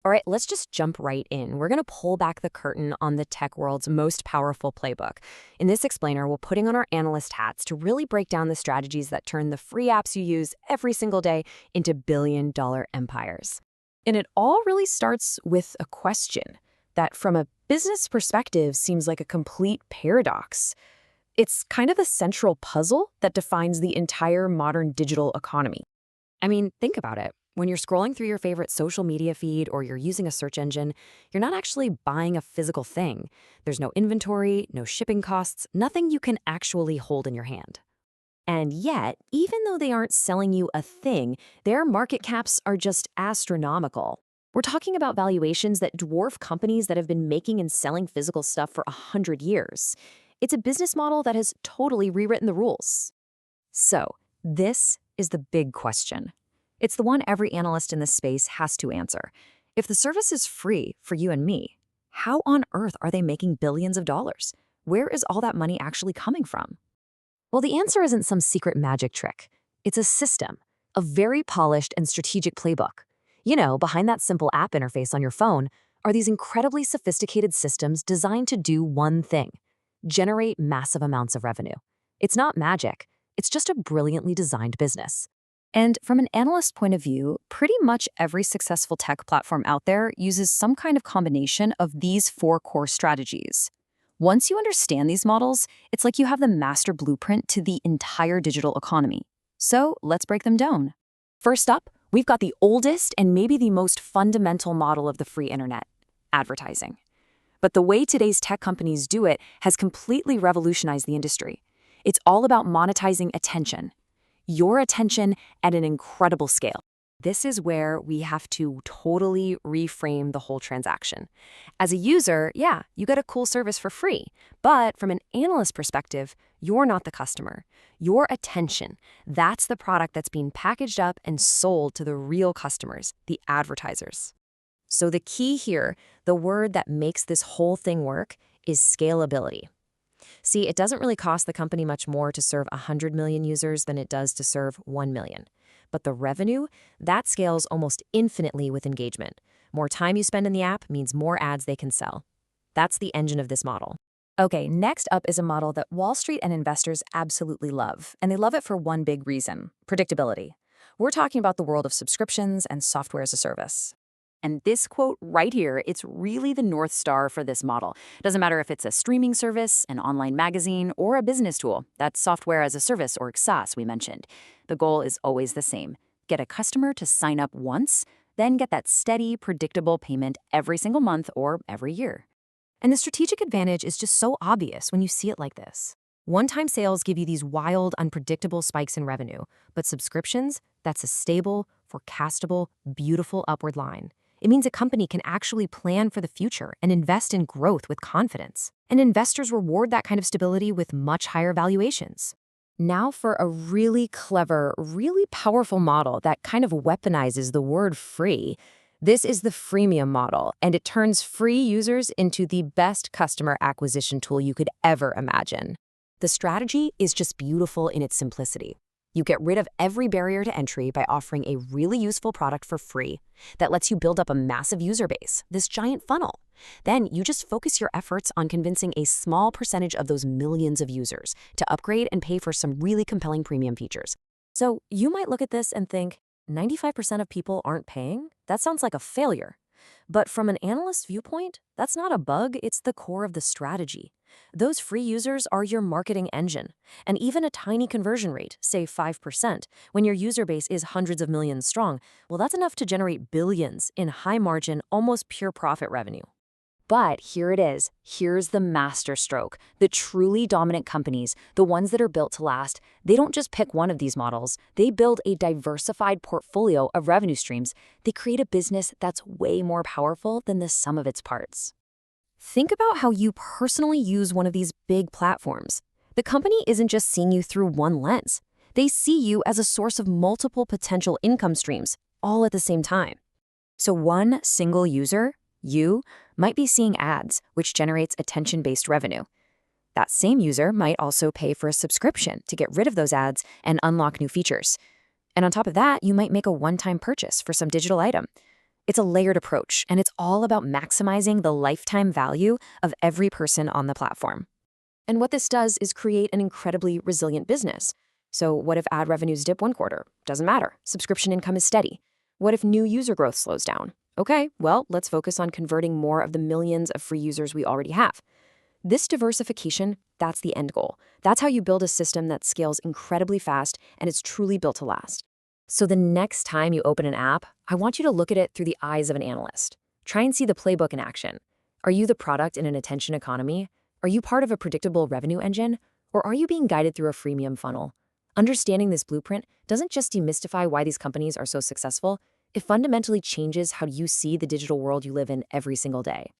All right, let's just jump right in. We're going to pull back the curtain on the tech world's most powerful playbook. In this explainer, we're putting on our analyst hats to really break down the strategies that turn the free apps you use every single day into billion-dollar empires. And it all really starts with a question that, from a business perspective, seems like a complete paradox. It's kind of the central puzzle that defines the entire modern digital economy. I mean, think about it. When you're scrolling through your favorite social media feed or you're using a search engine, you're not actually buying a physical thing. There's no inventory, no shipping costs, nothing you can actually hold in your hand. And yet, even though they aren't selling you a thing, their market caps are just astronomical. We're talking about valuations that dwarf companies that have been making and selling physical stuff for 100 years. It's a business model that has totally rewritten the rules. So, this is the big question. It's the one every analyst in this space has to answer. If the service is free for you and me, how on earth are they making billions of dollars? Where is all that money actually coming from? Well, the answer isn't some secret magic trick. It's a system, a very polished and strategic playbook. You know, behind that simple app interface on your phone are these incredibly sophisticated systems designed to do one thing: generate massive amounts of revenue. It's not magic. It's just a brilliantly designed business. And from an analyst point of view, pretty much every successful tech platform out there uses some kind of combination of these four core strategies. Once you understand these models, it's like you have the master blueprint to the entire digital economy. So let's break them down. First up, we've got the oldest and maybe the most fundamental model of the free internet: advertising. But the way today's tech companies do it has completely revolutionized the industry. It's all about monetizing attention. Your attention at an incredible scale. This is where we have to totally reframe the whole transaction. As a user, yeah, you get a cool service for free. But from an analyst perspective, you're not the customer. Your attention, that's the product that's being packaged up and sold to the real customers, the advertisers. So the key here, the word that makes this whole thing work, is scalability. See, it doesn't really cost the company much more to serve 100 million users than it does to serve 1 million. But the revenue, that scales almost infinitely with engagement. More time you spend in the app means more ads they can sell. That's the engine of this model. Okay, next up is a model that Wall Street and investors absolutely love, and they love it for one big reason: predictability. We're talking about the world of subscriptions and software as a service. And this quote right here, it's really the North Star for this model. Doesn't matter if it's a streaming service, an online magazine, or a business tool. That's software as a service, or SaaS we mentioned. The goal is always the same: get a customer to sign up once, then get that steady, predictable payment every single month or every year. And the strategic advantage is just so obvious when you see it like this. One-time sales give you these wild, unpredictable spikes in revenue, but subscriptions, that's a stable, forecastable, beautiful upward line. It means a company can actually plan for the future and invest in growth with confidence. And investors reward that kind of stability with much higher valuations. Now for a really clever, really powerful model that kind of weaponizes the word free. This is the freemium model, and it turns free users into the best customer acquisition tool you could ever imagine. The strategy is just beautiful in its simplicity. You get rid of every barrier to entry by offering a really useful product for free that lets you build up a massive user base, this giant funnel. Then you just focus your efforts on convincing a small percentage of those millions of users to upgrade and pay for some really compelling premium features. So you might look at this and think, 95% of people aren't paying? That sounds like a failure. But from an analyst's viewpoint, that's not a bug, it's the core of the strategy. Those free users are your marketing engine. And even a tiny conversion rate, say 5%, when your user base is hundreds of millions strong, well, that's enough to generate billions in high-margin, almost pure profit revenue. But here it is. Here's the master stroke. The truly dominant companies, the ones that are built to last, they don't just pick one of these models. They build a diversified portfolio of revenue streams. They create a business that's way more powerful than the sum of its parts. Think about how you personally use one of these big platforms. The company isn't just seeing you through one lens. They see you as a source of multiple potential income streams, all at the same time. So one single user, you, might be seeing ads, which generates attention-based revenue. That same user might also pay for a subscription to get rid of those ads and unlock new features. And on top of that, you might make a one-time purchase for some digital item. It's a layered approach, and it's all about maximizing the lifetime value of every person on the platform. And what this does is create an incredibly resilient business. So what if ad revenues dip one quarter? Doesn't matter. Subscription income is steady. What if new user growth slows down? Okay, well, let's focus on converting more of the millions of free users we already have. This diversification, that's the end goal. That's how you build a system that scales incredibly fast and is truly built to last. So the next time you open an app, I want you to look at it through the eyes of an analyst. Try and see the playbook in action. Are you the product in an attention economy? Are you part of a predictable revenue engine? Or are you being guided through a freemium funnel? Understanding this blueprint doesn't just demystify why these companies are so successful, it fundamentally changes how you see the digital world you live in every single day.